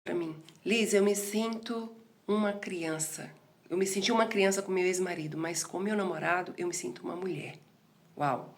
Pra mim, Liz, eu me sinto uma criança. Eu me senti uma criança com meu ex-marido, mas com meu namorado eu me sinto uma mulher. Uau!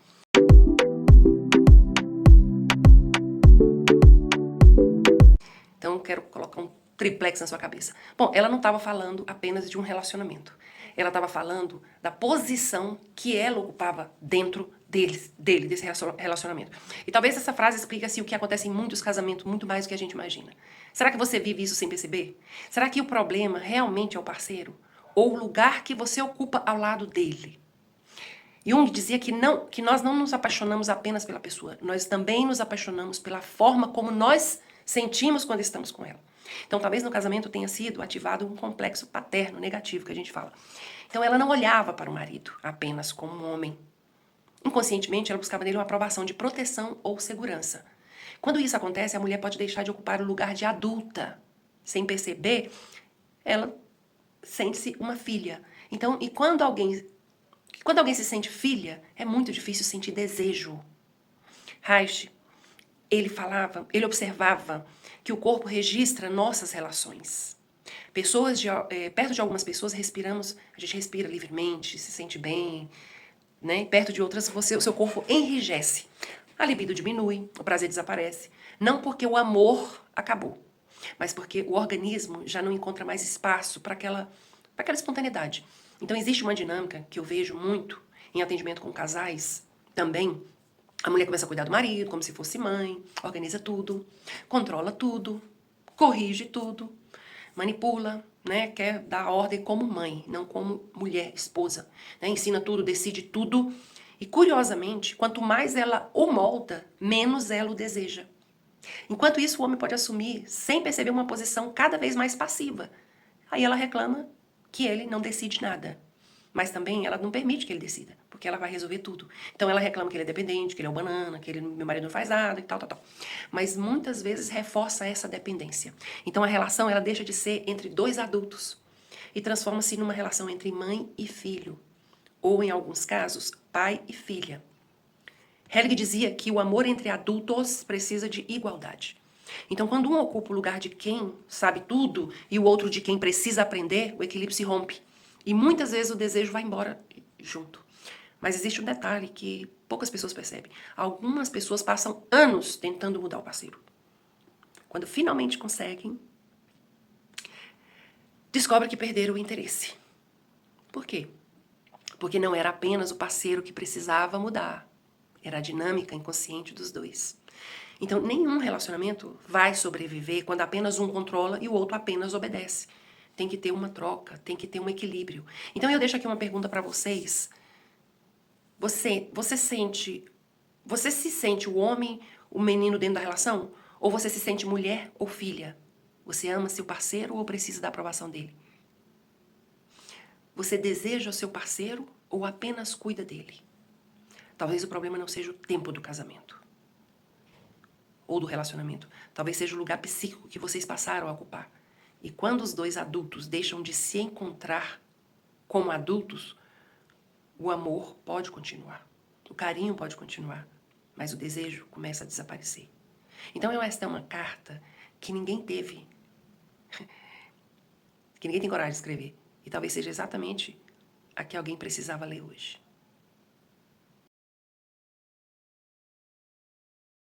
Então eu quero colocar um triplex na sua cabeça. Bom, ela não estava falando apenas de um relacionamento. Ela estava falando da posição que ela ocupava dentro desse relacionamento. E talvez essa frase explique assim, o que acontece em muitos casamentos, muito mais do que a gente imagina. Será que você vive isso sem perceber? Será que o problema realmente é o parceiro? Ou o lugar que você ocupa ao lado dele? Jung dizia que nós não nos apaixonamos apenas pela pessoa, nós também nos apaixonamos pela forma como nós sentimos quando estamos com ela. Então, talvez no casamento tenha sido ativado um complexo paterno negativo que a gente fala. Então, ela não olhava para o marido apenas como um homem. Inconscientemente, ela buscava nele uma aprovação de proteção ou segurança. Quando isso acontece, a mulher pode deixar de ocupar o lugar de adulta. Sem perceber, ela sente-se uma filha. Então, e quando alguém se sente filha, é muito difícil sentir desejo. Reich, ele observava que o corpo registra nossas relações. Perto de algumas pessoas a gente respira livremente, se sente bem, né? Perto de outras, o seu corpo enrijece. A libido diminui, o prazer desaparece. Não porque o amor acabou, mas porque o organismo já não encontra mais espaço para aquela espontaneidade. Então existe uma dinâmica que eu vejo muito em atendimento com casais também. A mulher começa a cuidar do marido como se fosse mãe, organiza tudo, controla tudo, corrige tudo, manipula, né? Quer dar ordem como mãe, não como mulher, esposa. Né? Ensina tudo, decide tudo. E curiosamente, quanto mais ela o molda, menos ela o deseja. Enquanto isso, o homem pode assumir, sem perceber, uma posição cada vez mais passiva. Aí ela reclama que ele não decide nada. Mas também ela não permite que ele decida, porque ela vai resolver tudo. Então ela reclama que ele é dependente, que ele é um banana, que meu marido não faz nada e tal. Mas muitas vezes reforça essa dependência. Então a relação ela deixa de ser entre dois adultos e transforma-se numa relação entre mãe e filho. Ou, em alguns casos, pai e filha. Helge dizia que o amor entre adultos precisa de igualdade. Então, quando um ocupa o lugar de quem sabe tudo e o outro de quem precisa aprender, o equilíbrio se rompe. E muitas vezes o desejo vai embora junto. Mas existe um detalhe que poucas pessoas percebem. Algumas pessoas passam anos tentando mudar o parceiro. Quando finalmente conseguem, descobrem que perderam o interesse. Por quê? Porque não era apenas o parceiro que precisava mudar. Era a dinâmica inconsciente dos dois. Então, nenhum relacionamento vai sobreviver quando apenas um controla e o outro apenas obedece. Tem que ter uma troca, tem que ter um equilíbrio. Então, eu deixo aqui uma pergunta para vocês. Você se sente o homem, o menino dentro da relação? Ou você se sente mulher ou filha? Você ama seu parceiro ou precisa da aprovação dele? Você deseja o seu parceiro ou apenas cuida dele? Talvez o problema não seja o tempo do casamento ou do relacionamento. Talvez seja o lugar psíquico que vocês passaram a ocupar. E quando os dois adultos deixam de se encontrar como adultos, o amor pode continuar, o carinho pode continuar, mas o desejo começa a desaparecer. Então esta é uma carta que ninguém teve, que ninguém tem coragem de escrever. E talvez seja exatamente a que alguém precisava ler hoje.